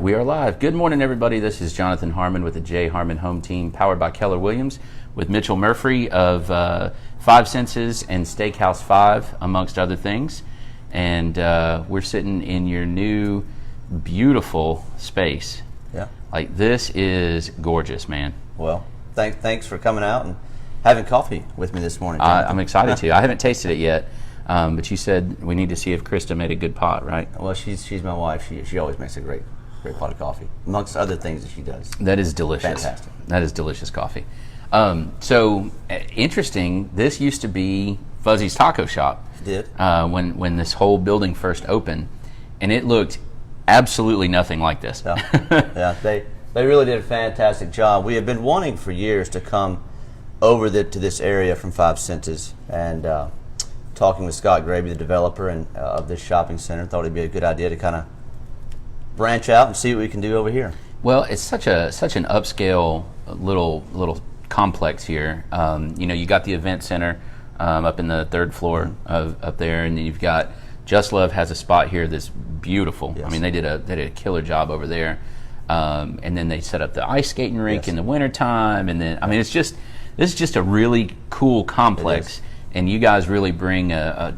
We are live. Good morning, everybody. This is Jonathan Harmon with the J. Harmon Home Team, powered by Keller Williams, with Mitchell Murphree of Five Senses and Steakhouse 5, amongst other things. And we're sitting in your new, beautiful space. Yeah. Like, this is gorgeous, man. Well, thanks for coming out and having coffee with me this morning. I'm excited to. I haven't tasted it yet. But you said we need to see if Krista made a good pot, right? Well, she's my wife. She always makes a great pot of coffee, amongst other things that she does. That is delicious. Fantastic. That is delicious coffee. So interesting. This used to be Fuzzy's Taco Shop. It did. When this whole building first opened, and it looked absolutely nothing like this. Yeah, they really did a fantastic job. We have been wanting for years to come over to this area from Five Senses, and talking with Scott Graby, the developer and of this shopping center, thought it'd be a good idea to kind of branch out and see what we can do over here. Well, it's such an upscale little complex here. You got the event center up in the third floor up there, and then you've got Just Love has a spot here that's beautiful. Yes. I mean, they did a killer job over there, and then they set up the ice skating rink in the wintertime, and then this is just a really cool complex, and you guys really bring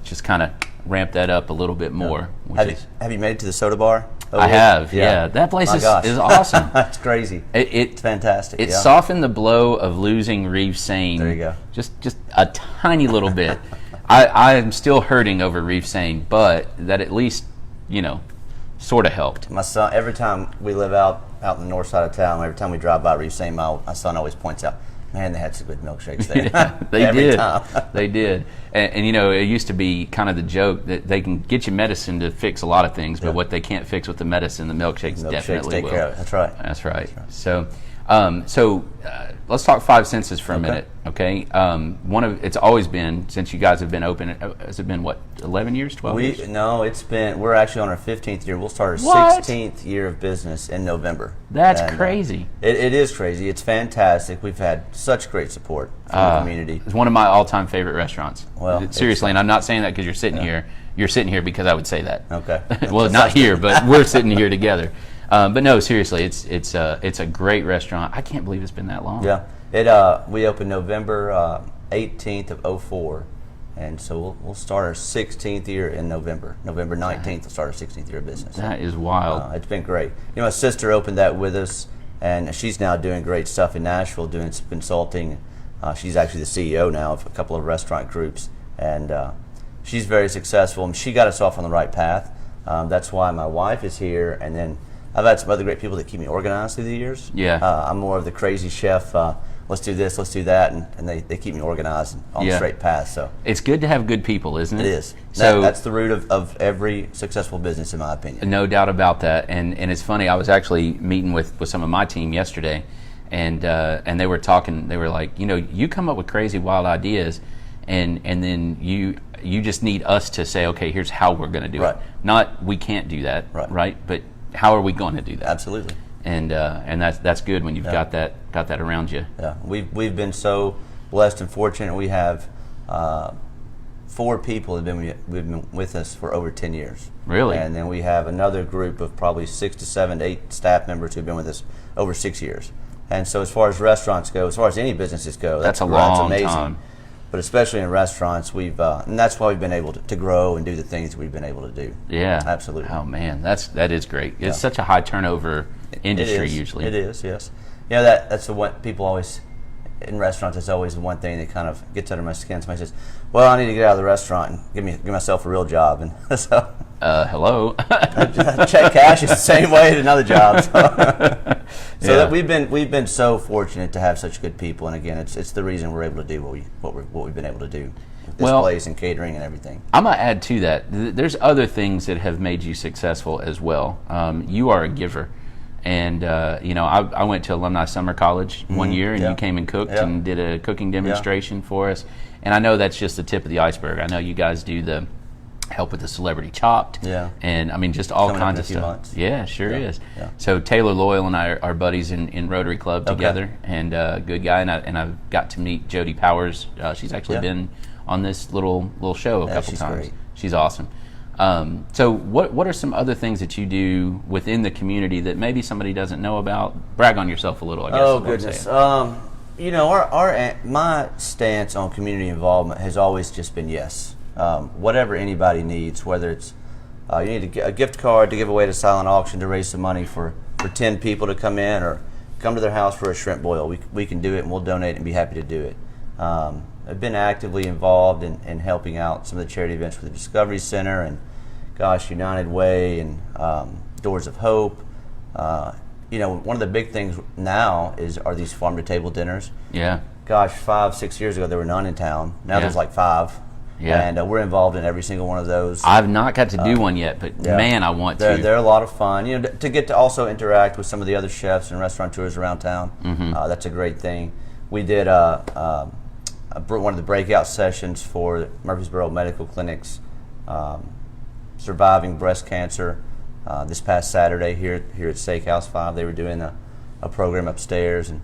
just kind of ramp that up a little bit more. Have you made it to the soda bar? I have, yeah. That place is awesome. It's crazy. It's fantastic. It softened the blow of losing Reeve Sane. There you go. Just a tiny little bit. I am still hurting over Reeve Sane, but that at least, sort of helped. My son, every time we live out in the north side of town, every time we drive by Reeve Sane, my son always points out, man, they had some good milkshakes there. Yeah, they every did. time. They did. And it used to be kind of the joke that they can get you medicine to fix a lot of things, but what they can't fix with the medicine, the milkshakes definitely take will. Care of it. That's right. That's right. So, let's talk Five Senses for a minute, okay? It's always been, since you guys have been open. Has it been 11 years, 12 years? No, we're actually on our 15th year. We'll start our 16th year of business in November. That's crazy. It is crazy. It's fantastic. We've had such great support from the community. It's one of my all-time favorite restaurants. Well, seriously, and I'm not saying that because you're sitting here. You're sitting here because I would say that. Okay. Well, not here, but we're sitting here together. But no, seriously, it's a great restaurant. I can't believe it's been that long. Yeah, we opened November 18th of 2004, and so we'll start our 16th year in November. November 19th, we'll start our 16th year of business. That is wild. It's been great. My sister opened that with us, and she's now doing great stuff in Nashville, doing some consulting. She's actually the CEO now of a couple of restaurant groups, and she's very successful. And she got us off on the right path. That's why my wife is here, and then I've had some other great people that keep me organized through the years. Yeah. I'm more of the crazy chef. Let's do this, let's do that, and they keep me organized and on the straight path. So it's good to have good people, isn't it? It is. So that's the root of every successful business, in my opinion. No doubt about that. And it's funny. I was actually meeting with some of my team yesterday, and they were talking. They were like, you come up with crazy, wild ideas, and then you just need us to say, okay, here's how we're going to do it. Not we can't do that, right? But how are we going to do that? Absolutely. And that's good when you've got that around you. Yeah, we've been so blessed and fortunate. We have 4 people that have been with us for over 10 years. Really? And then we have another group of probably 6 to 7 to 8 staff members who've been with us over 6 years. And so as far as restaurants go, as far as any businesses go, that's a long amazing. time. But especially in restaurants, and that's why we've been able to grow and do the things we've been able to do. Yeah, absolutely. Oh man, that is great. It's such a high turnover industry usually. It is, yes. That's the one people always in restaurants. It's always the one thing that kind of gets under my skin. Somebody says, "Well, I need to get out of the restaurant and give myself a real job," and so. Hello. Check cash is the same way at another job. So that we've been so fortunate to have such good people, and again, it's the reason we're able to do what we've been able to do with this place and catering and everything. I'm gonna add to that. There's other things that have made you successful as well. You are a giver, and I went to Alumni Summer College one year, and you came and cooked and did a cooking demonstration for us. And I know that's just the tip of the iceberg. I know you guys do the help with the Celebrity Chopped, and just all kinds of stuff. Months. Yeah, sure is. Yeah. So Taylor Loyal and I are buddies in Rotary Club together, and good guy. And I've got to meet Jody Powers. She's actually been on this little show a couple times. Great. She's awesome. So what are some other things that you do within the community that maybe somebody doesn't know about? Brag on yourself a little, I guess. Oh, goodness. You know, my stance on community involvement has always just been yes. Whatever anybody needs, whether it's you need a gift card to give away at a silent auction to raise some money for 10 people to come in, or come to their house for a shrimp boil, we can do it, and we'll donate and be happy to do it. I've been actively involved in helping out some of the charity events with the Discovery Center and, United Way and Doors of Hope. You know, one of the big things now are these farm-to-table dinners. Yeah. 5-6 years ago, there were none in town. Now there's like 5. Yeah. And we're involved in every single one of those. I've not got to do one yet, but man, I want to. They're a lot of fun. You know, to get to also interact with some of the other chefs and restaurateurs around town. That's a great thing. We did one of the breakout sessions for Murfreesboro Medical Clinic's surviving breast cancer this past Saturday here at Steakhouse 5. They were doing a program upstairs, and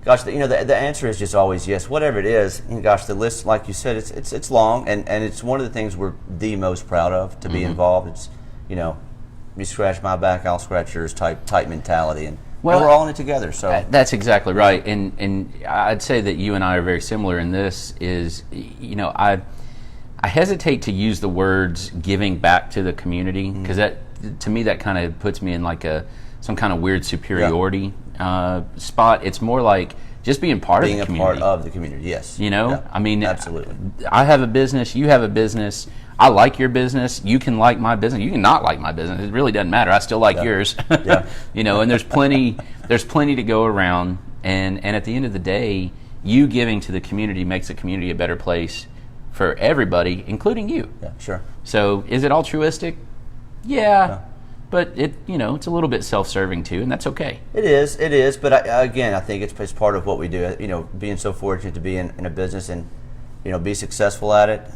the answer is just always yes. Whatever it is, the list, like you said, it's long, and it's one of the things we're the most proud of to be involved. It's you scratch my back, I'll scratch yours type mentality, and we're all in it together. So that's exactly right, and I'd say that you and I are very similar in this. I hesitate to use the words giving back to the community, because that, to me, that kind of puts me in like some kind of weird superiority spot. It's more like just being part of the community. Being a part of the community, yes. I mean, absolutely. I have a business, you have a business. I like your business. You can like my business. You can not like my business. It really doesn't matter. I still like yours. And there's plenty to go around. And at the end of the day, you giving to the community makes the community a better place for everybody, including you. Yeah, sure. So is it altruistic? Yeah. But it's a little bit self-serving too, and that's okay. It is. But I think it's part of what we do. Being so fortunate to be in a business and be successful at it.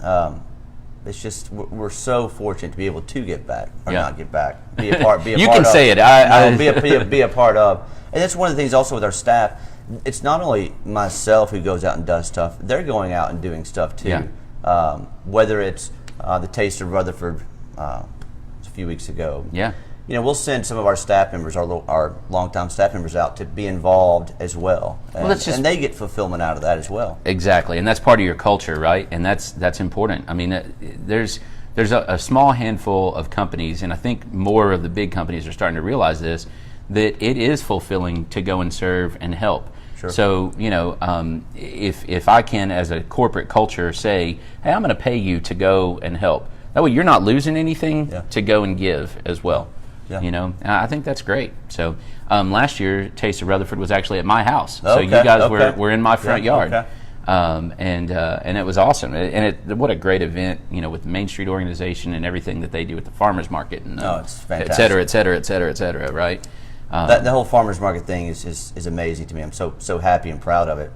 It's just we're so fortunate to be able to give back or not give back. Be a part. Be a you part can of, say it. Be a part of. And that's one of the things also with our staff. It's not only myself who goes out and does stuff. They're going out and doing stuff too. Yeah. Whether it's the Taste of Rutherford a few weeks ago. Yeah. We'll send some of our staff members, our longtime staff members, out to be involved as well, and they get fulfillment out of that as well. Exactly, and that's part of your culture, right? And that's important. I mean, there's a small handful of companies, and I think more of the big companies are starting to realize this, that it is fulfilling to go and serve and help. Sure. So if I can, as a corporate culture, say, hey, I'm going to pay you to go and help. That way, you're not losing anything to go and give as well. Yeah. And I think that's great. So last year, Taste of Rutherford was actually at my house. So you guys were in my front yard. Okay. And it was awesome. What a great event, with the Main Street organization and everything that they do with the farmers market and it's fantastic. et cetera, right? The whole farmers market thing is amazing to me. I'm so happy and proud of it.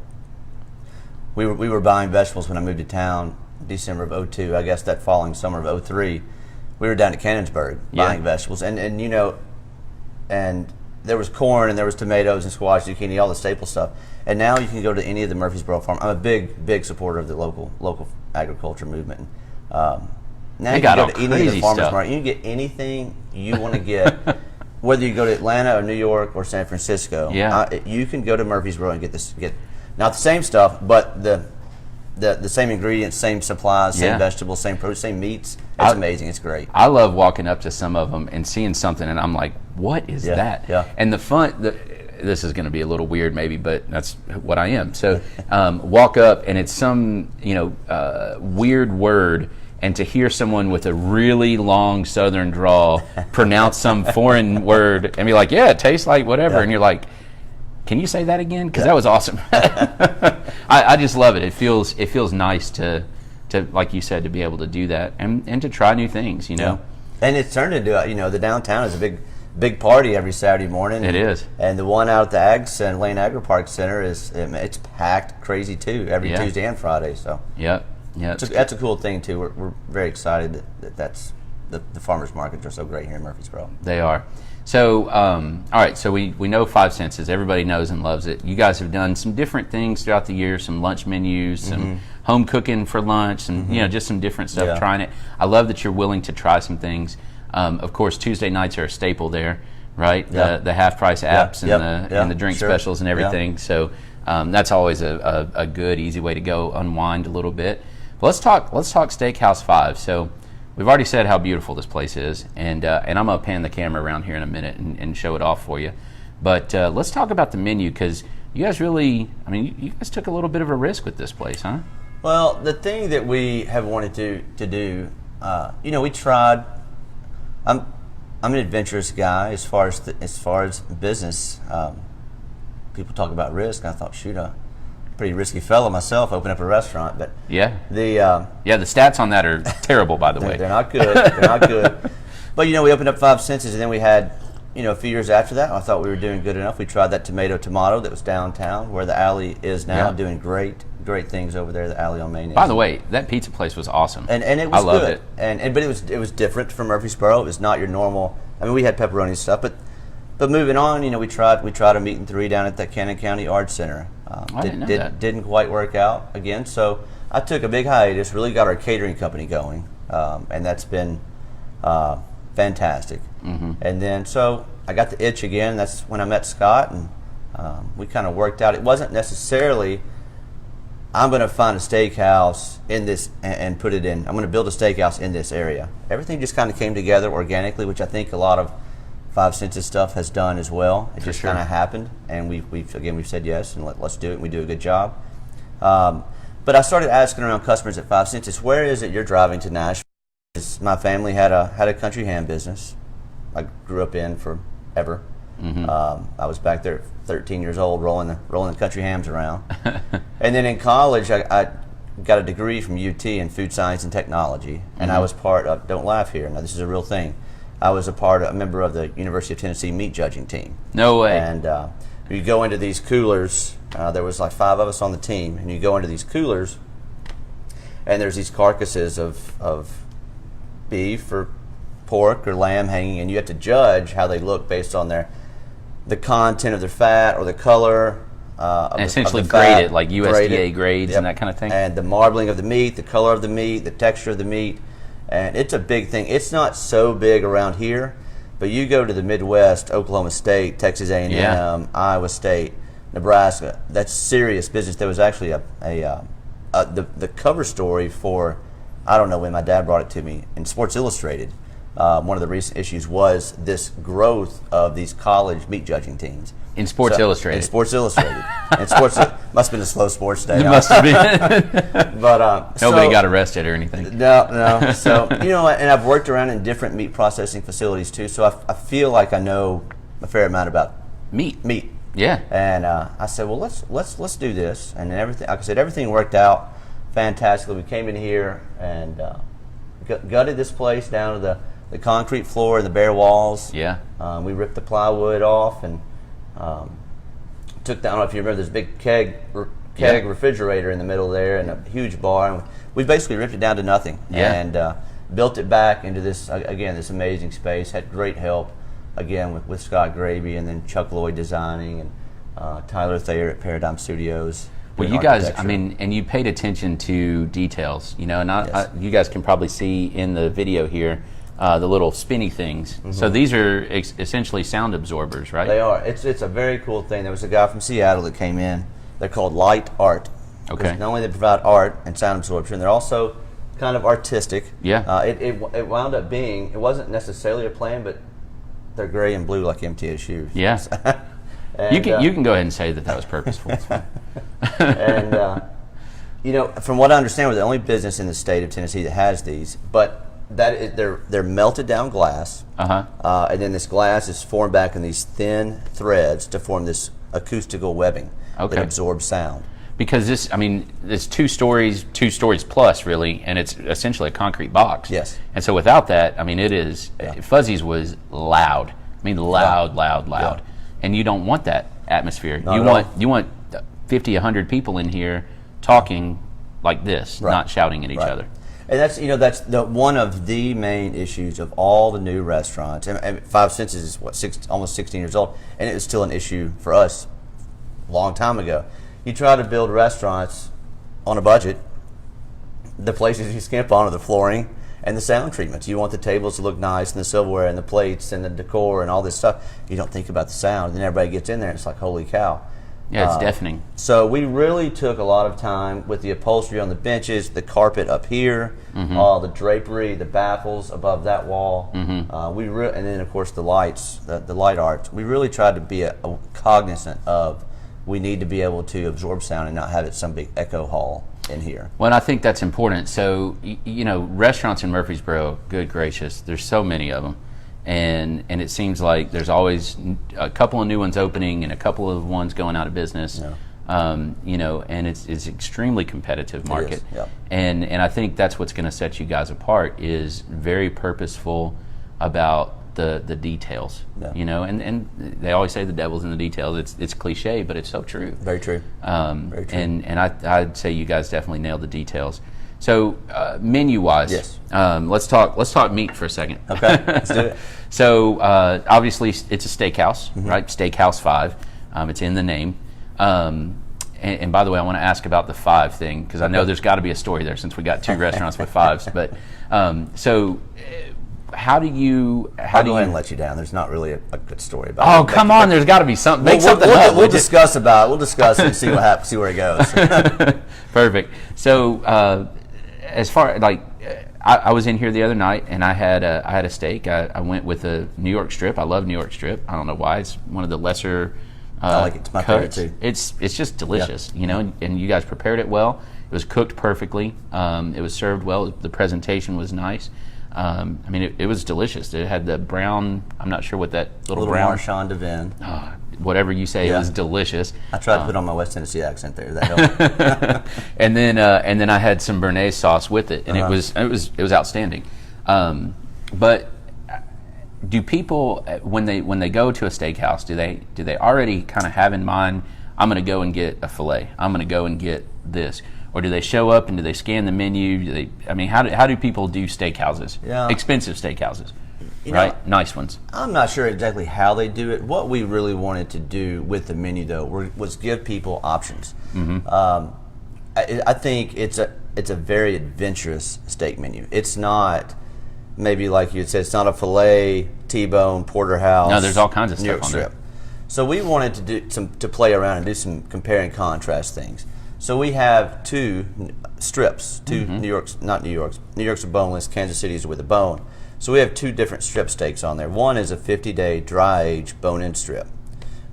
We were buying vegetables when I moved to town December of 2002. I guess that following summer of 2003. We were down at Cannonsburg buying vegetables, and there was corn and there was tomatoes and squash, zucchini, all the staple stuff. And now you can go to any of the Murfreesboro farms. I'm a big supporter of the local agriculture movement. Now you can go to any of the farmers market. You can get anything you want to get, whether you go to Atlanta or New York or San Francisco. You can go to Murfreesboro and get not the same stuff, but the same ingredients, same supplies, same vegetables, same produce, same meats. It's amazing. It's great. I love walking up to some of them and seeing something, and I'm like, what is that? Yeah. And this is going to be a little weird maybe, but that's what I am. So walk up, and it's some weird word, and to hear someone with a really long Southern drawl pronounce some foreign word and be like, yeah, it tastes like whatever, and you're like, can you say that again? Because that was awesome. I just love it. It feels nice to like you said, to be able to do that and to try new things, And it's turned into the downtown is a big party every Saturday morning. It is. And the one out at the Ag Center, Lane Agri Park Center, it's packed crazy too every Tuesday and Friday. So that's a cool thing too. We're very excited that's the farmers markets are so great here in Murfreesboro. They are. So, all right, so we know Five Senses. Everybody knows and loves it. You guys have done some different things throughout the year, some lunch menus, some home cooking for lunch, and just some different stuff, trying it. I love that you're willing to try some things. Of course, Tuesday nights are a staple there, right? The half-price apps and the drink specials and everything. So that's always a good, easy way to go unwind a little bit. But let's talk Steakhouse 5. So we've already said how beautiful this place is, and I'm going to pan the camera around here in a minute and show it off for you. But let's talk about the menu, because you guys really, you guys took a little bit of a risk with this place, huh? Well, the thing that we have wanted to do, we tried. I'm an adventurous guy as far as business. People talk about risk, and I thought, shoot, pretty risky fellow myself, open up a restaurant. But the stats on that are terrible, by the way. They're not good. They're not good. But we opened up Five Senses, and then we had a few years after that, I thought we were doing good enough. We tried that tomato that was downtown, where the alley is now, doing great things over there. The alley on Main. By the way, that pizza place was awesome, and it was loved good. But it was different from Murfreesboro. It was not your normal. We had pepperoni and stuff, but moving on, we tried a meat and three down at the Cannon County Arts Center. I didn't know that. Didn't quite work out again, so I took a big hiatus. Really got our catering company going, and that's been fantastic. And then so I got the itch again. That's when I met Scott, and we kind of worked out. It wasn't necessarily I'm going to find a steakhouse in this and put it in. I'm going to build a steakhouse in this area. Everything just kind of came together organically, which I think a lot of Five Senses stuff has done as well. It just kind of happened, and we've said yes, and let's do it, and we do a good job. But I started asking around customers at Five Senses, where is it you're driving to Nashville? My family had a country ham business I grew up in forever. I was back there 13 years old rolling the country hams around. And then in college, I got a degree from UT in food science and technology, and I was part of, don't laugh here, now this is a real thing, I was a member of the University of Tennessee meat judging team. No way. And you go into these coolers, there was like 5 of us on the team, and you go into these coolers, and there's these carcasses of beef or pork or lamb hanging, and you have to judge how they look based on the content of their fat or the color. And essentially grade it, like USDA grades and that kind of thing. And the marbling of the meat, the color of the meat, the texture of the meat. And it's a big thing. It's not so big around here, but you go to the Midwest, Oklahoma State, Texas A&M, Iowa State, Nebraska, that's serious business. There was actually the cover story for, I don't know when my dad brought it to me, in Sports Illustrated. One of the recent issues was this growth of these college meat judging teams. In Sports Illustrated. In Sports Illustrated. And must have been a slow sports day. It must have been. But nobody got arrested or anything. No. So and I've worked around in different meat processing facilities too. So I feel like I know a fair amount about meat. Yeah. And I said, well, let's do this. And then everything, like I said, everything worked out fantastically. We came in here and gutted this place down to the concrete floor and the bare walls. Yeah. We ripped the plywood off and took down, I don't know if you remember, this big keg refrigerator in the middle there and a huge bar. And we basically ripped it down to nothing and built it back into this amazing space. Had great help, again, with Scott Graby and then Chuck Lloyd designing and Tyler Thayer at Paradigm Studios. Well, you guys, and you paid attention to details, and you guys can probably see in the video here the little spinny things. So these are essentially sound absorbers, right? They are. It's a very cool thing. There was a guy from Seattle that came in. They're called Light Art. Okay. Not only they provide art and sound absorption, they're also kind of artistic. Yeah. It wound up being, it wasn't necessarily a plan, but they're gray and blue like MTS shoes. Yeah. And, you can go ahead and say that was purposeful. And from what I understand, we're the only business in the state of Tennessee that has these, but they're melted down glass, and then this glass is formed back in these thin threads to form this acoustical webbing that absorbs sound. Because it's 2 stories plus, really, and it's essentially a concrete box. Yes. And so without that, it is, Fuzzy's was loud. Loud. Yeah. And you don't want that atmosphere. Not You want 50, 100 people in here talking like this, Right. not shouting at each Right. other. And that's that's one of the main issues of all the new restaurants. And Five Senses is almost 16 years old, and it was still an issue for us a long time ago. You try to build restaurants on a budget. The places you skimp on are the flooring and the sound treatments. You want the tables to look nice, and the silverware and the plates and the decor and all this stuff. You don't think about the sound, and then everybody gets in there and it's like, holy cow. Yeah, it's deafening. So we really took a lot of time with the upholstery on the benches, the carpet up here, all the drapery, the baffles above that wall. And then of course the lights, the light arts. We really tried to be cognizant of we need to be able to absorb sound and not have it some big echo hall in here. Well, and I think that's important. So, restaurants in Murfreesboro, good gracious, there's so many of them. And it seems like there's always a couple of new ones opening and a couple of ones going out of business. Yeah. And it's extremely competitive market. Yeah. And I think that's what's going to set you guys apart is very purposeful about the details. Yeah. And they always say the devil's in the details. It's cliche, but it's so true. Very true. Very true. And I'd say you guys definitely nailed the details. So menu wise, yes. Let's talk meat for a second. Okay, let's do it. So obviously it's a steakhouse, right? Steakhouse 5. It's in the name. And by the way, I want to ask about the 5 thing because I know there's got to be a story there since we got 2 restaurants with 5s. But how do you? I'll go ahead and let you down. There's not really a good story about it. Oh, come on! There's got to be something. Make something up. We'll discuss and see what happens. See where it goes. Perfect. So as far I was in here the other night and I had a steak. I went with a New York strip. I love New York strip. I don't know why. It's one of the lesser. I like it. It's my favorite too. It's just delicious, and you guys prepared it well. It was cooked perfectly. It was served well. The presentation was nice. It was delicious. It had the brown. I'm not sure what that little brown. Marchand de Vin. Whatever you say, it was delicious. I tried to put on my West Tennessee accent there. That helped. and then I had some Béarnaise sauce with it, and it was outstanding. But do people when they go to a steakhouse, do they already kind of have in mind, I'm going to go and get a filet, I'm going to go and get this, or do they show up and do they scan the menu? How do people do steakhouses? Yeah. Expensive steakhouses, right? Nice ones. I'm not sure exactly how they do it. What we really wanted to do with the menu though was give people options. I think it's a very adventurous steak menu. It's not maybe like you had said. It's not a filet, T-bone, porterhouse. No, there's all kinds of New York stuff on strip. there. So we wanted to do to play around and do some compare and contrast things. So we have 2 strips, New York's are boneless, Kansas City's with a bone. So we have 2 different strip steaks on there. One is a 50-day dry aged bone-in strip.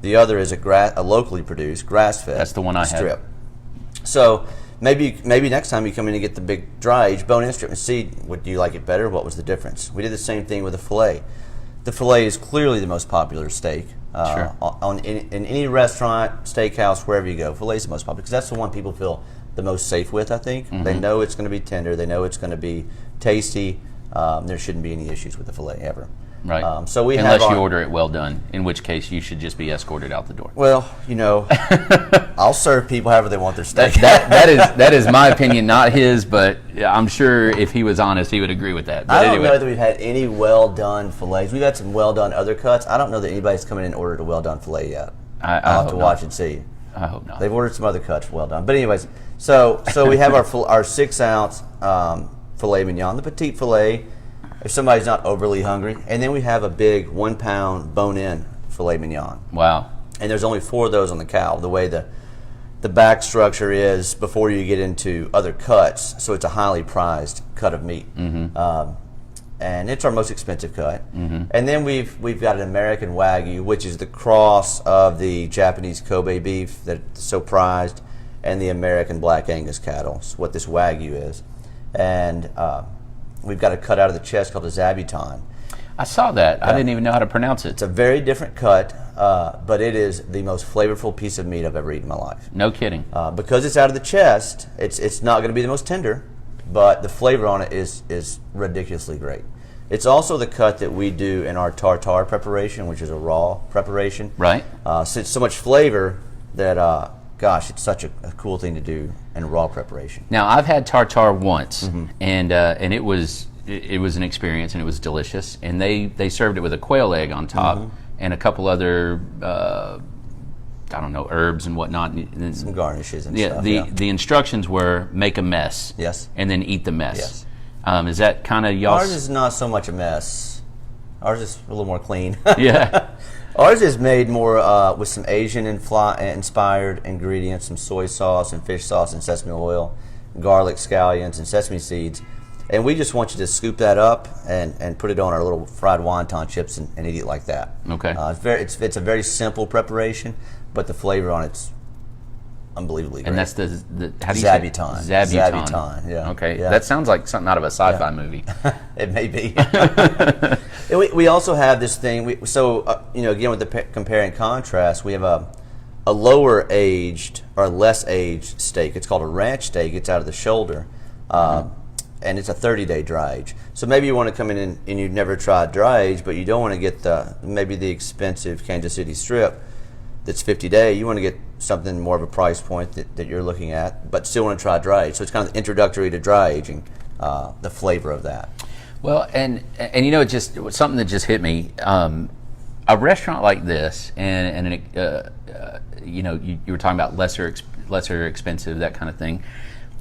The other is a locally produced grass-fed. That's the one I strip. had. So maybe next time you come in and get the big dry aged bone-in strip and see, do you like it better? What was the difference? We did the same thing with a filet. The filet is clearly the most popular steak. Sure. In any restaurant, steakhouse, wherever you go, filet is the most popular because that's the one people feel the most safe with, I think. They know it's going to be tender. They know it's going to be tasty. There shouldn't be any issues with the filet ever. Right. Unless you order it well done, in which case you should just be escorted out the door. Well, I'll serve people however they want their steak. That is my opinion, not his, but I'm sure if he was honest, he would agree with that. But I don't know that we've had any well done fillets. We've had some well done other cuts. I don't know that anybody's coming in and ordered a well done fillet yet. I'll have to watch and see. I hope not. They've ordered some other cuts well done. But anyways, so we have our 6-ounce filet mignon, the petite filet, if somebody's not overly hungry. And then we have a big 1-pound bone-in filet mignon. Wow. And there's only 4 of those on the cow, the way the back structure is before you get into other cuts. So it's a highly prized cut of meat. And it's our most expensive cut. And then we've got an American Wagyu, which is the cross of the Japanese Kobe beef that's so prized, and the American Black Angus cattle. It's what this Wagyu is. And we've got a cut out of the chest called a zabuton. I saw that. I didn't even know how to pronounce it. It's a very different cut, but it is the most flavorful piece of meat I've ever eaten in my life. No kidding. Because it's out of the chest, it's not going to be the most tender, but the flavor on it is ridiculously great. It's also the cut that we do in our tartare preparation, which is a raw preparation. Right. So it's so much flavor that gosh, it's such a cool thing to do in raw preparation. Now, I've had tartare once, and it was an experience, and it was delicious. And they served it with a quail egg on top and a couple other I don't know, herbs and whatnot. Some garnishes and stuff. The instructions were make a mess. Yes. And then eat the mess. Yes. Is that kind of y'all? Ours is not so much a mess. Ours is a little more clean. Yeah. Ours is made more with some Asian inspired ingredients, some soy sauce and fish sauce and sesame oil, garlic, scallions, and sesame seeds. And we just want you to scoop that up and put it on our little fried wonton chips and eat it like that. Okay. It's a very simple preparation, but the flavor on it's unbelievably great. And that's the how do you say it? Zabuton. Zabuton. Zabuton, yeah. Okay. Yeah. That sounds like something out of a sci-fi movie. It may be. And we also have this thing. Again, with the compare and contrast, we have a lower aged or less aged steak. It's called a ranch steak. It's out of the shoulder. And it's a 30-day dry age. So maybe you want to come in and you've never tried dry age, but you don't want to get maybe the expensive Kansas City strip that's 50-day. You want to get something more of a price point that you're looking at, but still want to try dry age. So it's kind of introductory to dry aging, the flavor of that. Well, and it just something that just hit me. A restaurant like this, and you were talking about lesser expensive, that kind of thing.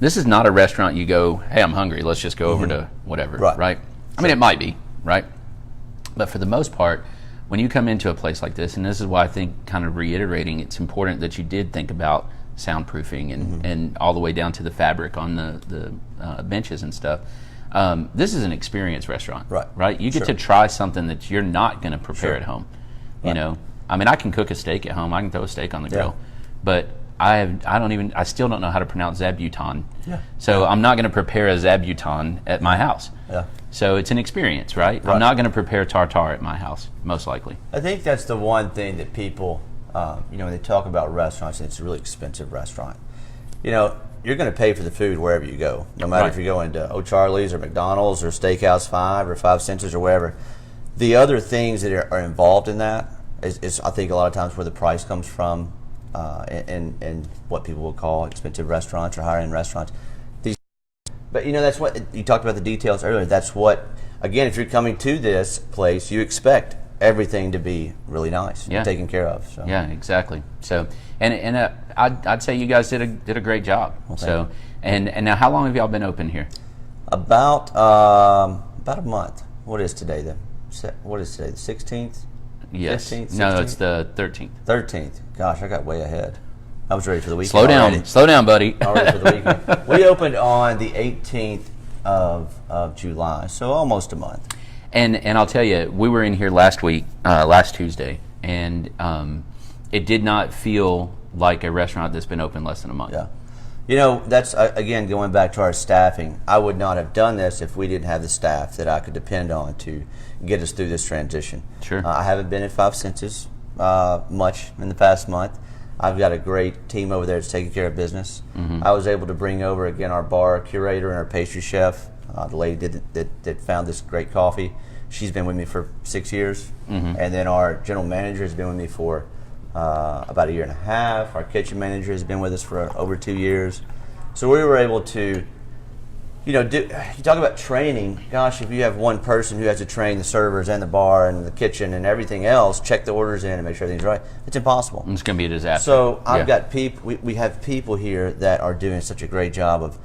This is not a restaurant you go, hey, I'm hungry, let's just go over to whatever, right? I mean, it might be, right? But for the most part, when you come into a place like this, and this is why I think, kind of reiterating, it's important that you did think about soundproofing and all the way down to the fabric on the benches and stuff. This is an experience restaurant, right? You get to try something that you're not going to prepare at home. You know, I mean, I can cook a steak at home. I can throw a steak on the grill, but I still don't know how to pronounce zabuton. So I'm not going to prepare a zabuton at my house. So it's an experience, right? I'm not going to prepare tartare at my house, most likely. I think that's the one thing that people, when they talk about restaurants, and it's a really expensive restaurant. You're going to pay for the food wherever you go, no matter if you're going to O'Charlie's or McDonald's or Steakhouse 5 or Five Senses or wherever. The other things that are involved in that is I think a lot of times where the price comes from. In what people will call expensive restaurants or higher-end restaurants. But that's what you talked about, the details earlier. That's what, again, if you're coming to this place, you expect everything to be really nice and taken care of. So. Yeah, exactly. So, and I'd say you guys did a great job. Well, so, and now, how long have y'all been open here? About a month. What is today? The 16th? Yes. 15th, 16th? No, it's the 13th. 13th. Gosh, I got way ahead. I was ready for the weekend. Slow down, buddy. I'm ready for the weekend. We opened on the 18th of July, so almost a month. And I'll tell you, we were in here last Tuesday, and it did not feel like a restaurant that's been open less than a month. Yeah. That's, again, going back to our staffing. I would not have done this if we didn't have the staff that I could depend on to get us through this transition. Sure. I haven't been at Five Senses much in the past month. I've got a great team over there that's taking care of business. I was able to bring over, again, our bar curator and our pastry chef, the lady that found this great coffee. She's been with me for 6 years. And then our general manager has been with me for about a year and a half. Our kitchen manager has been with us for over 2 years. So we were able to, you talk about training. Gosh, if you have one person who has to train the servers and the bar and the kitchen and everything else, check the orders in and make sure everything's right, it's impossible. It's going to be a disaster. So I've got people, we have people here that are doing such a great job of,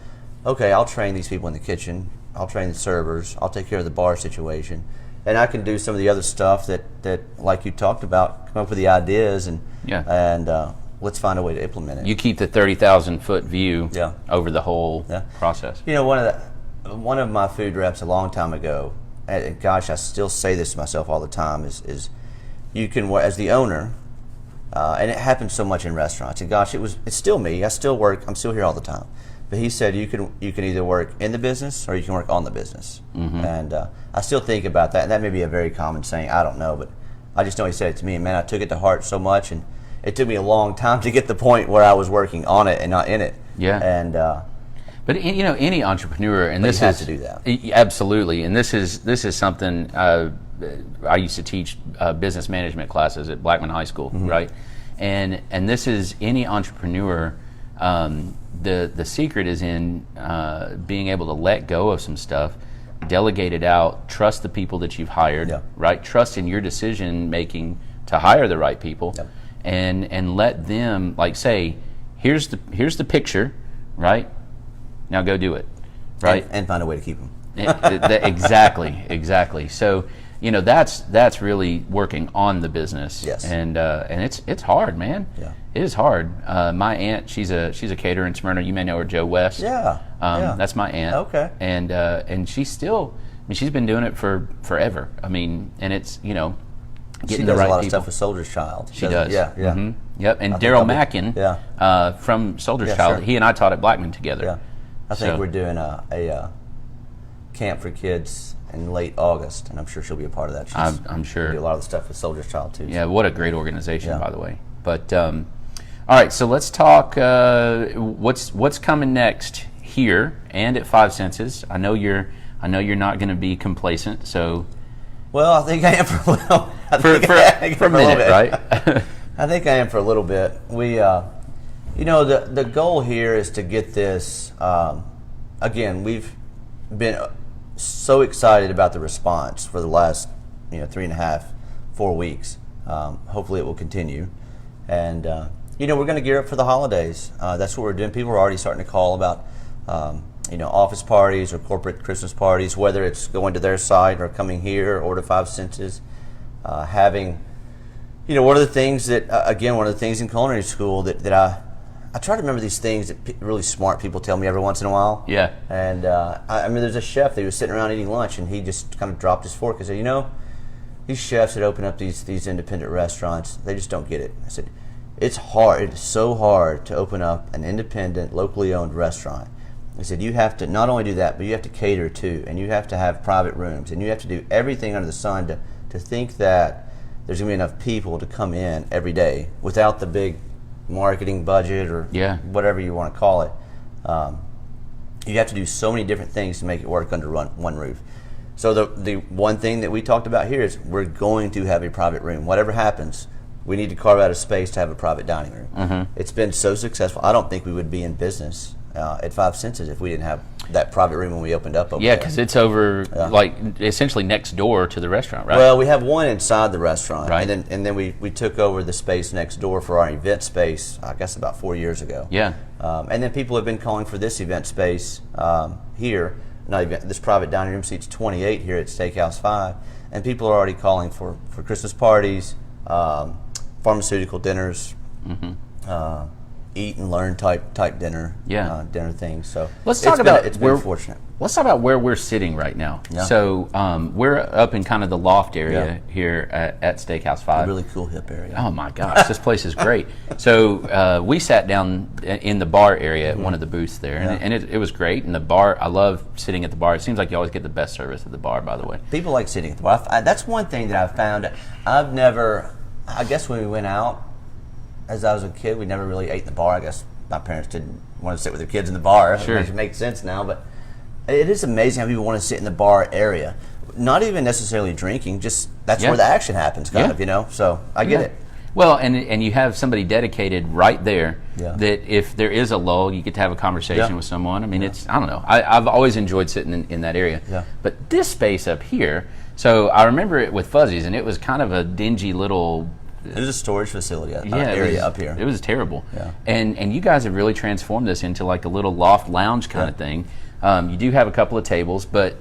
okay, I'll train these people in the kitchen, I'll train the servers, I'll take care of the bar situation, and I can do some of the other stuff that like you talked about, come up with the ideas and let's find a way to implement it. You keep the 30,000-foot view over the whole process. One of my food reps a long time ago, and gosh, I still say this to myself all the time, is you can, as the owner, and it happens so much in restaurants, and gosh, it's still me. I still work. I'm still here all the time. But he said you can either work in the business or you can work on the business. And I still think about that, and that may be a very common saying. I don't know, but I just know he said it to me, and man, I took it to heart so much, and it took me a long time to get the point where I was working on it and not in it. Yeah. And but any entrepreneur, and this has to do that. Absolutely, and this is something I used to teach business management classes at Blackman High School, right? And this is any entrepreneur. The secret is in being able to let go of some stuff, delegate it out, trust the people that you've hired, right? Trust in your decision making to hire the right people, and let them, like, say, here's the picture, right? Now go do it, right? And find a way to keep them. Exactly. So, that's really working on the business. Yes. And it's hard, man. Yeah. It is hard. My aunt, she's a caterer in Smyrna. You may know her, Joe West. Yeah. That's my aunt. Okay. And she's still, she's been doing it for forever. And it's, getting She the does right a lot of people. stuff with Soldier's Child. She does. Yeah. Mm-hmm. Yep. And Daryl Mackin, from Soldier's Child, sure. he and I taught at Blackman together. Yeah. I think we're doing a camp for kids in late August, and I'm sure she'll be a part of that. I'm sure. Do a lot of the stuff with Soldier's Child too. Yeah, what a great organization, by the way. But all right, so let's talk. What's coming next here and at Five Senses? I know you're not going to be complacent. So, well, I think I am for a little. For a minute, right? I think I am for a little bit. We, the goal here is to get this. Again, we've been so excited about the response for the last 3.5, 4 weeks. Hopefully it will continue. And, we're going to gear up for the holidays. That's what we're doing. People are already starting to call about, office parties or corporate Christmas parties, whether it's going to their site or coming here or to Five Senses. Having, one of the things that, one of the things in culinary school that I try to remember these things that really smart people tell me every once in a while. Yeah. And there's a chef that was sitting around eating lunch, and he just kind of dropped his fork and said, these chefs that open up these independent restaurants, they just don't get it. I said, it's hard. It's so hard to open up an independent, locally owned restaurant. I said, you have to not only do that, but you have to cater too, and you have to have private rooms, and you have to do everything under the sun to think that there's going to be enough people to come in every day without the big marketing budget or whatever you want to call it. You have to do so many different things to make it work under one roof. So the one thing that we talked about here is we're going to have a private room. Whatever happens, we need to carve out a space to have a private dining room. Mm-hmm. It's been so successful. I don't think we would be in business at Five Senses if we didn't have that private room when we opened up over there. Yeah, because it's over essentially next door to the restaurant, right? Well, we have one inside the restaurant, right. and then we took over the space next door for our event space, I guess about 4 years ago. Yeah. And then people have been calling for this event space here. This private dining room seats 28 here at Steakhouse 5, and people are already calling for Christmas parties, pharmaceutical dinners, eat and learn type dinner, dinner things. So let's talk about it's been fortunate. Let's talk about where we're sitting right now. Yeah. So we're up in kind of the loft area here at Steakhouse 5. A really cool hip area. Oh my gosh, this place is great. So we sat down in the bar area at one of the booths there, and it was great. And the bar, I love sitting at the bar. It seems like you always get the best service at the bar, by the way. People like sitting at the bar. That's one thing that I've found. I guess when we went out, as I was a kid, we never really ate in the bar. I guess my parents didn't want to sit with their kids in the bar. Sure. It makes sense now, but it is amazing how people want to sit in the bar area. Not even necessarily drinking, just that's where the action happens, kind of, So I get it. Well, and you have somebody dedicated right there that if there is a lull, you get to have a conversation with someone. I mean, I don't know. I've always enjoyed sitting in that area. Yeah. But this space up here, so I remember it with Fuzzy's, and it was kind of a dingy little... It was a storage facility area up here. It was terrible. Yeah. And you guys have really transformed this into like a little loft lounge kind of thing. You do have a couple of tables, but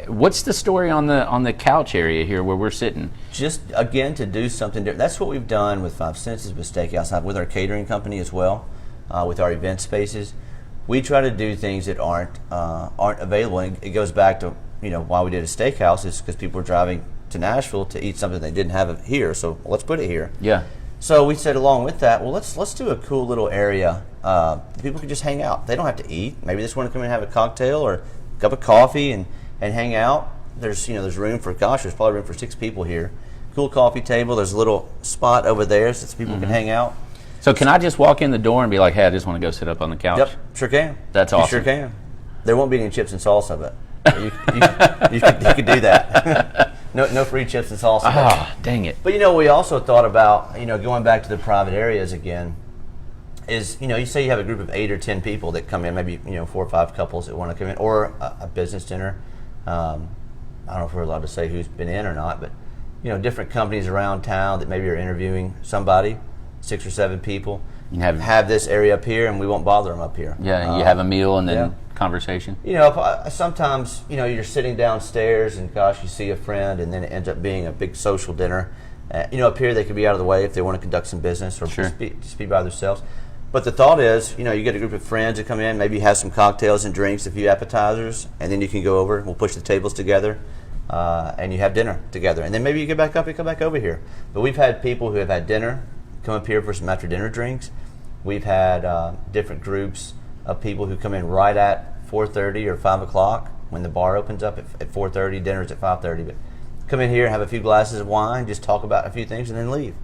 what's the story on the couch area here where we're sitting? Just, again, to do something different. That's what we've done with Five Senses, with Steakhouse, with our catering company as well, with our event spaces. We try to do things that aren't available. And it goes back to, why we did a steakhouse is because people were driving to Nashville to eat something they didn't have here, so let's put it here. Yeah. So we said along with that, well, let's do a cool little area. People can just hang out. They don't have to eat. Maybe they just want to come and have a cocktail or a cup of coffee and hang out. There's room for, there's probably room for 6 people here. Cool coffee table. There's a little spot over there so people can hang out. So can I just walk in the door and be like, hey, I just want to go sit up on the couch? Yep, sure can. That's awesome. You sure can. There won't be any chips and salsa, but you could do that. no free chips and salsa. Ah, dang it. But we also thought about going back to the private areas again. Is you say you have a group of 8 or 10 people that come in, maybe 4 or 5 couples that want to come in, or a business dinner. I don't know if we're allowed to say who's been in or not, but different companies around town that maybe are interviewing somebody, 6 or 7 people. You have this area up here, and we won't bother them up here. Yeah, you have a meal and then conversation. Sometimes you're sitting downstairs and gosh, you see a friend, and then it ends up being a big social dinner. Up here they could be out of the way if they want to conduct some business or just be by themselves. But the thought is, you get a group of friends that come in, maybe have some cocktails and drinks, a few appetizers, and then you can go over. We'll push the tables together, and you have dinner together, and then maybe you get back up and come back over here. But we've had people who have had dinner come up here for some after dinner drinks. We've had different groups of people who come in right at 4:30 or 5 o'clock when the bar opens up at 4:30. Dinner's at 5:30, but come in here, have a few glasses of wine, just talk about a few things, and then leave.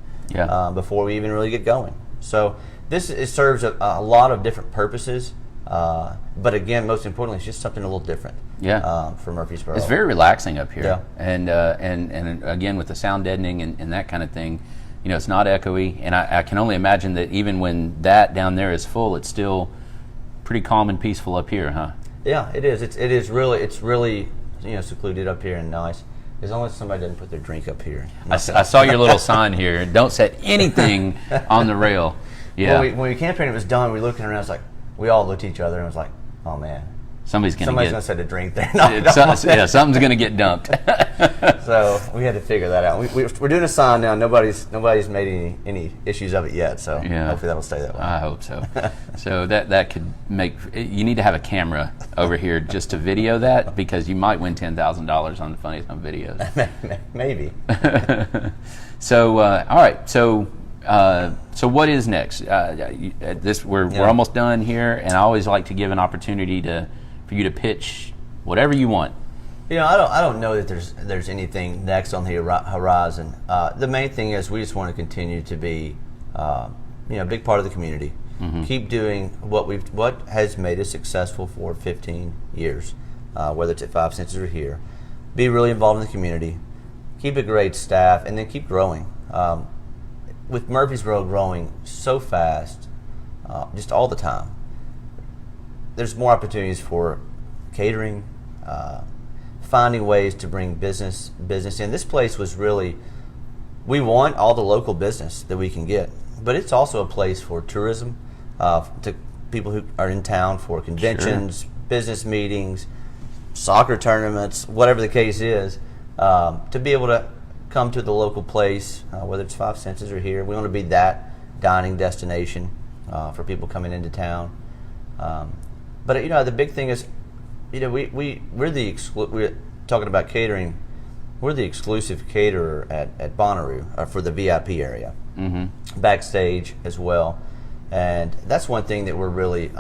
Before we even really get going. So it serves a lot of different purposes, but again, most importantly, it's just something a little different. For Murfreesboro. It's very relaxing up here, and again with the sound deadening and that kind of thing, it's not echoey, and I can only imagine that even when that down there is full, it's still pretty calm and peaceful up here, huh? Yeah, it is. It's really secluded up here and nice. As long as somebody doesn't put their drink up here. I saw your little sign here. Don't set anything on the rail. Yeah. When we campaigned, it was done. We looking around. It's like we all looked at each other and was like, "Oh man, somebody's gonna set a drink there." Something's gonna get dumped. So we had to figure that out. We're doing a sign now. Nobody's made any issues of it yet. So hopefully that'll stay that way. I hope so. So that could make you need to have a camera over here just to video that, because you might win $10,000 on the funniest home videos. Maybe. So all right. So what is next? We're almost done here, and I always like to give an opportunity for you to pitch whatever you want. I don't know that there's anything next on the horizon. The main thing is we just want to continue to be a big part of the community. Mm-hmm. Keep doing what has made us successful for 15 years, whether it's at 5 Senses or here. Be really involved in the community. Keep a great staff, and then keep growing. With Murfreesboro growing so fast, just all the time, there's more opportunities for catering, finding ways to bring business in. This place was really, we want all the local business that we can get, but it's also a place for tourism, to people who are in town for conventions, business meetings, soccer tournaments, whatever the case is, to be able to come to the local place, whether it's 5 Senses or here. We want to be that dining destination for people coming into town. But the big thing is, we're talking about catering. We're the exclusive caterer at Bonnaroo for the VIP area, backstage as well, and that's one thing that we're really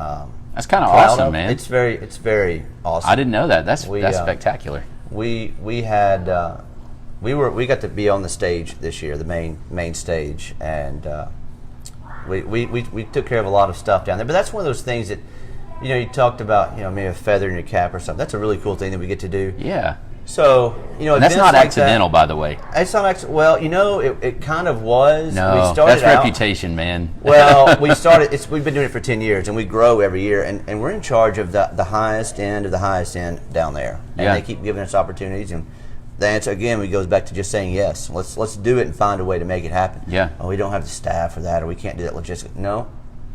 that's kind of awesome, man. It's very awesome. I didn't know that. That's spectacular. We got to be on the stage this year, the main stage, and we took care of a lot of stuff down there. But that's one of those things that, you talked about, maybe a feather in your cap or something. That's a really cool thing that we get to do. Yeah. So, and that's not like accidental, by the way. It's not accidental. Well, it kind of was. No, that's reputation, man. Well, we've been doing it for 10 years, and we grow every year, and we're in charge of the highest end of the highest end down there. And they keep giving us opportunities, and the answer again goes back to just saying yes. Let's do it and find a way to make it happen. Yeah. Oh, we don't have the staff for that, or we can't do that logistically. No,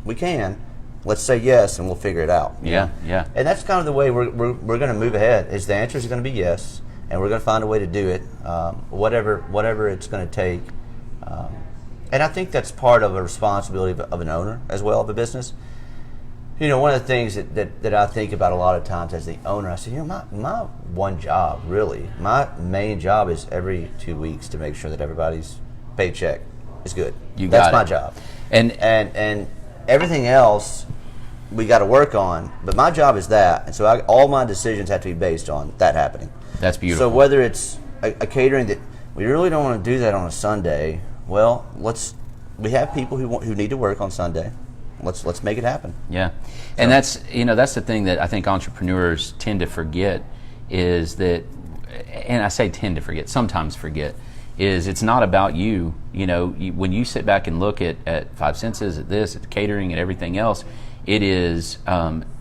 we can. Let's say yes, and we'll figure it out. Yeah. And that's kind of the way we're going to move ahead. Is the answer is going to be yes, and we're going to find a way to do it, whatever it's going to take. And I think that's part of a responsibility of an owner as well of a business. One of the things that I think about a lot of times as the owner, I say, my one job, really, my main job is every 2 weeks to make sure that everybody's paycheck is good. That's my job. And everything else we got to work on, but my job is that. And so all my decisions have to be based on that happening. That's beautiful. So whether it's a catering that we really don't want to do that on a Sunday, well, we have people who need to work on Sunday. Let's make it happen. Yeah, and that's the thing that I think entrepreneurs tend to forget is that and I say tend to forget, sometimes forget, is it's not about you. When you sit back and look at Five Senses, at this, at the catering, and everything else, it is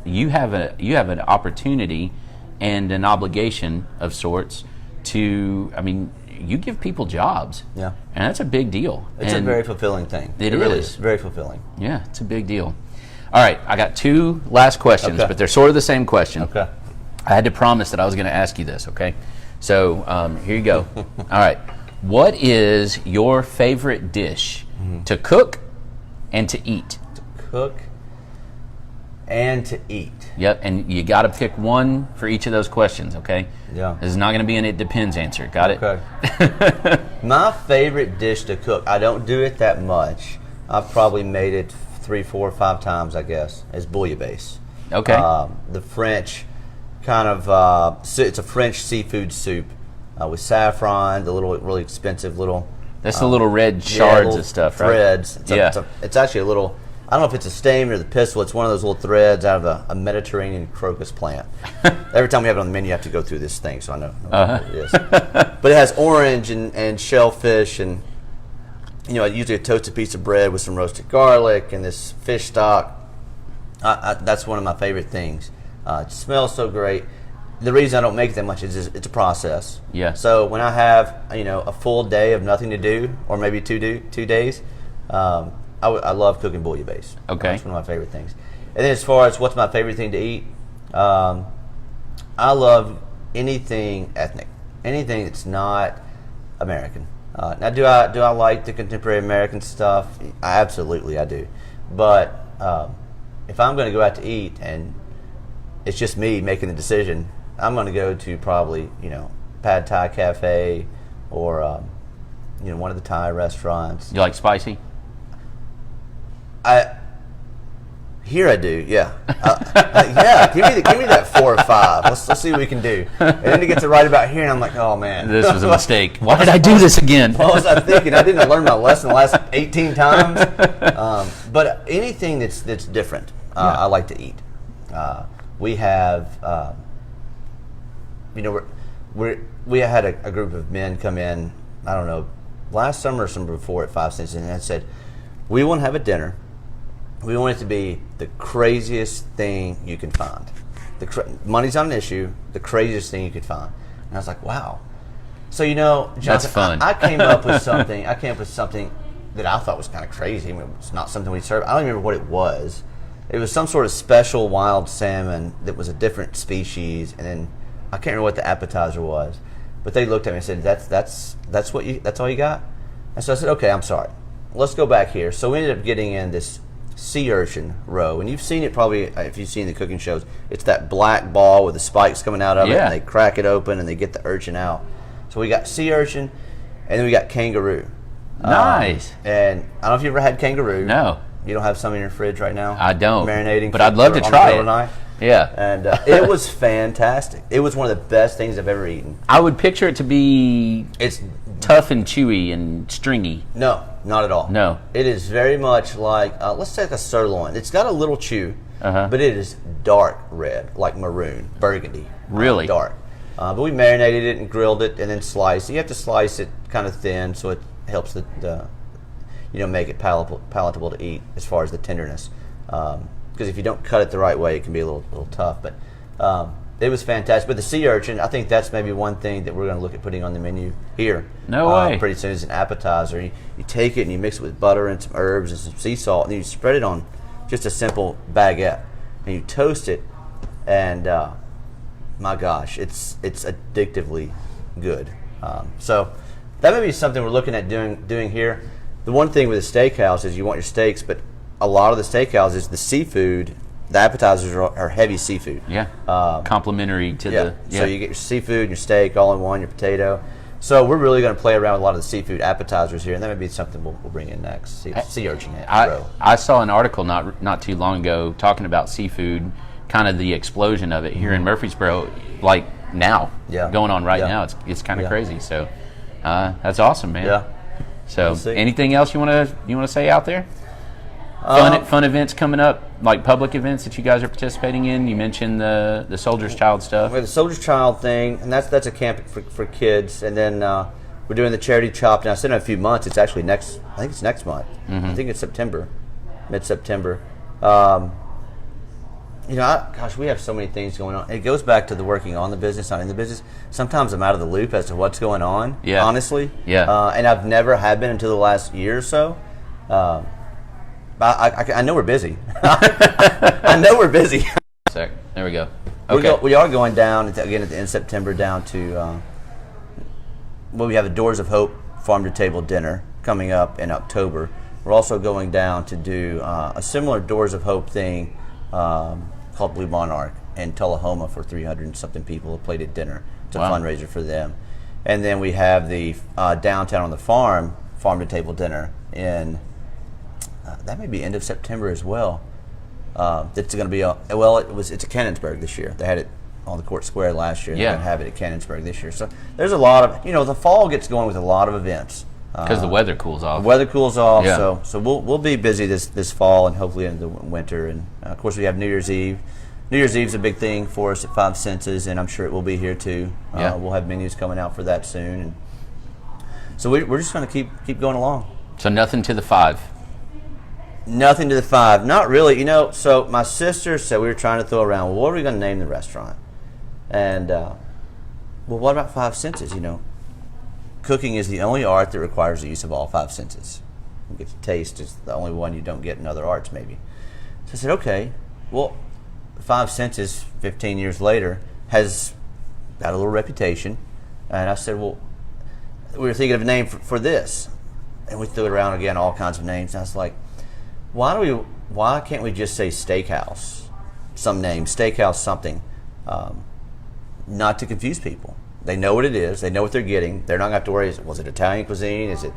you have an opportunity and an obligation of sorts to. I mean, you give people jobs. Yeah, and that's a big deal. It's a very fulfilling thing. It really is very fulfilling. Yeah, it's a big deal. All right, I got 2 last questions, but they're sort of the same question. Okay. I had to promise that I was going to ask you this. Okay, so here you go. All right. What is your favorite dish to cook and to eat? To cook and to eat. Yep, and you got to pick one for each of those questions, okay? Yeah. This is not going to be an it depends answer. Got it? Okay. My favorite dish to cook, I don't do it that much. I've probably made it 3, 4, 5 times, I guess, is bouillabaisse. Okay. The French kind of, it's a French seafood soup. With saffron, the little, really expensive little. That's the little red shards of stuff, right? Threads. It's actually a little. I don't know if it's a stamen or the pistil. It's one of those little threads out of a Mediterranean crocus plant. Every time we have it on the menu, you have to go through this thing, so I know what it is. But it has orange and shellfish, and usually a toasted piece of bread with some roasted garlic and this fish stock. That's one of my favorite things. It smells so great. The reason I don't make it that much is it's a process. Yeah. So when I have a full day of nothing to do, or maybe 2 days, I love cooking bouillabaisse. Okay. That's one of my favorite things. And then as far as what's my favorite thing to eat, I love anything ethnic, anything that's not American. Now, do I like the contemporary American stuff? Absolutely, I do. But if I'm going to go out to eat and it's just me making the decision, I'm going to go to probably, Pad Thai Cafe or, one of the Thai restaurants. You like spicy? Here I do, yeah. Yeah, give me that 4 or 5. Let's see what we can do. And then it gets to right about here, and I'm like, oh man, this was a mistake. Why did I do this again? What was I thinking? I didn't learn my lesson the last 18 times. But anything that's different, I like to eat. We have, we had a group of men come in, I don't know, last summer or summer before at Five Senses, and I said, we want to have a dinner. We want it to be the craziest thing you can find. Money's not an issue, the craziest thing you could find. And I was like, wow. So, Jonathan, that's fun. I came up with something that I thought was kind of crazy. I mean, it's not something we serve. I don't remember what it was. It was some sort of special wild salmon that was a different species, and then I can't remember what the appetizer was. But they looked at me and said, "That's all you got?" And so I said, "Okay, I'm sorry. Let's go back here." So we ended up getting in this sea urchin roe, and you've seen it probably if you've seen the cooking shows. It's that black ball with the spikes coming out of it, and they crack it open and they get the urchin out. So we got sea urchin, and then we got kangaroo. Nice. And I don't know if you ever had kangaroo. No. You don't have some in your fridge right now? I don't. Marinating. But I'd love to try it. Tonight. Yeah. And it was fantastic. It was one of the best things I've ever eaten. I would picture it to be it's tough and chewy and stringy. No, not at all. No. It is very much like, let's take a sirloin. It's got a little chew, but it is dark red, like maroon, burgundy. Really? Dark. But we marinated it and grilled it and then sliced it. You have to slice it kind of thin so it helps make it palatable to eat as far as the tenderness. Because if you don't cut it the right way, it can be a little tough. But it was fantastic. But the sea urchin, I think that's maybe one thing that we're going to look at putting on the menu here. No way. Pretty soon as an appetizer. You take it and you mix it with butter and some herbs and some sea salt, and then you spread it on just a simple baguette. And you toast it, and my gosh, it's addictively good. So that may be something we're looking at doing here. The one thing with a steakhouse is you want your steaks, but a lot of the steakhouses, the seafood, the appetizers are heavy seafood. Yeah. Complementary to the. Yeah. So you get your seafood and your steak all in one, your potato. So we're really going to play around with a lot of the seafood appetizers here, and that may be something we'll bring in next. Sea urchin. I saw an article not too long ago talking about seafood, kind of the explosion of it here in Murfreesboro, like now, going on right now. It's kind of crazy. So that's awesome, man. Yeah. So anything else you want to say out there? Fun events coming up, like public events that you guys are participating in. You mentioned the Soldier's Child stuff. We have the Soldier's Child thing, and that's a camp for kids. And then we're doing the charity chop now. It's in a few months. It's actually I think it's next month. I think it's September, mid-September. Gosh, we have so many things going on. It goes back to the working on the business, not in the business. Sometimes I'm out of the loop as to what's going on, honestly. Yeah. And I've never had been until the last year or so. I know we're busy. I know we're busy. There we go. Okay. We are going down, again, at the end of September, down to, we have a Doors of Hope farm-to-table dinner coming up in October. We're also going down to do a similar Doors of Hope thing called Blue Monarch in Tullahoma for 300-something people, a plated dinner. It's a fundraiser for them. And then we have the downtown on the farm-to-table dinner in, that may be end of September as well. It's going to be, it's at Cannonsburg this year. They had it on the Court Square last year. They're going to have it at Cannonsburg this year. So there's a lot of, the fall gets going with a lot of events. Because the weather cools off. The weather cools off, so we'll be busy this fall and hopefully into the winter. And of course we have New Year's Eve. New Year's Eve's a big thing for us at Five Senses, and I'm sure it will be here too. We'll have menus coming out for that soon, and so we're just going to keep going along. So nothing to the 5. Nothing to the 5. Not really. So my sister said we were trying to throw around, well, what are we going to name the restaurant? And well, what about Five Senses? Cooking is the only art that requires the use of all 5 senses. You get to taste is the only one you don't get in other arts, maybe. So I said, okay, well, 5 Senses, 15 years later, has got a little reputation. And I said, well, we were thinking of a name for this. And we threw it around again, all kinds of names. And I was like, why can't we just say Steakhouse? Some name, Steakhouse something, not to confuse people. They know what it is. They know what they're getting. They're not going to have to worry. Was it Italian cuisine? Is it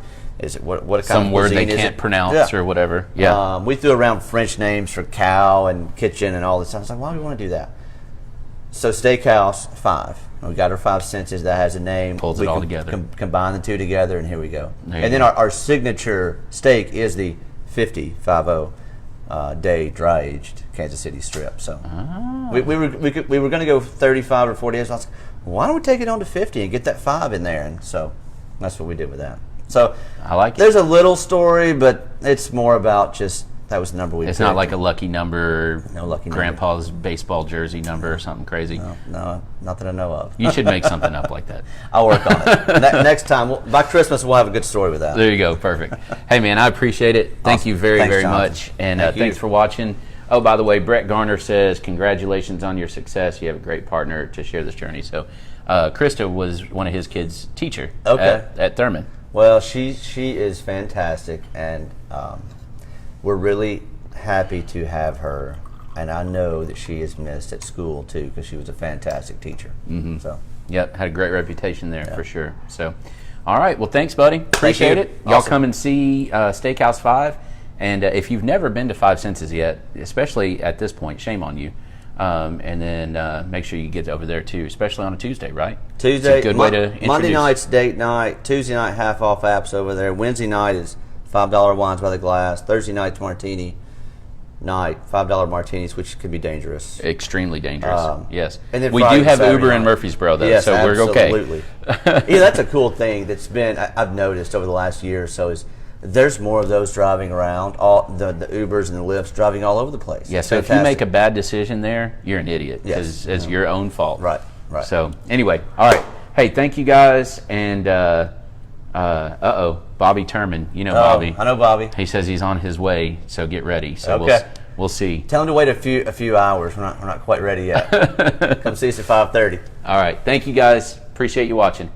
what kind of cuisine? Some word they can't pronounce or whatever. Yeah. We threw around French names for cow and kitchen and all this stuff. I was like, why do we want to do that? So Steakhouse 5. We got our 5 senses. That has a name. Pulls it all together. Combine the two together, and here we go. And then our signature steak is the 50 day dry aged Kansas City strip. So we were going to go 35 or 40 days. I was like, why don't we take it on to 50 and get that 5 in there? And so that's what we did with that. So I like it. There's a little story, but it's more about just that was the number we picked. It's not like a lucky number. No lucky number. Grandpa's baseball jersey number or something crazy. No, not that I know of. You should make something up like that. I'll work on it. Next time, by Christmas, we'll have a good story with that. There you go. Perfect. Hey, man, I appreciate it. Thank you very much. And thanks for watching. Oh, by the way, Brett Garner says, congratulations on your success. You have a great partner to share this journey. So Krista was one of his kids' teacher at Thurman. Well, she is fantastic, and we're really happy to have her. And I know that she is missed at school, too, because she was a fantastic teacher. Mm-hmm. So, yep, had a great reputation there for sure. So, all right. Well, thanks, buddy. Appreciate it. Awesome. Y'all come and see Steakhouse 5. And if you've never been to Five Senses yet, especially at this point, shame on you. And then make sure you get over there too, especially on a Tuesday, right? Tuesday, it's a good way to introduce. Monday night's date night. Tuesday night, half off apps over there. Wednesday night is $5 wines by the glass. Thursday night's martini night, $5 martinis, which could be dangerous. Extremely dangerous, yes. And then we do have Uber in Murfreesboro, though, yes, so absolutely. We're okay. Yeah, that's a cool thing that's been, I've noticed over the last year or so is there's more of those driving around, all the Ubers and the Lyfts driving all over the place. Yeah, so if you make a bad decision there, you're an idiot because it's your own fault. Right. So anyway, all right. Hey, thank you guys. And Bobby Turman. You know Bobby. I know Bobby. He says he's on his way, so get ready. So we'll see. Tell him to wait a few hours. We're not quite ready yet. Come see us at 5:30. All right. Thank you guys. Appreciate you watching.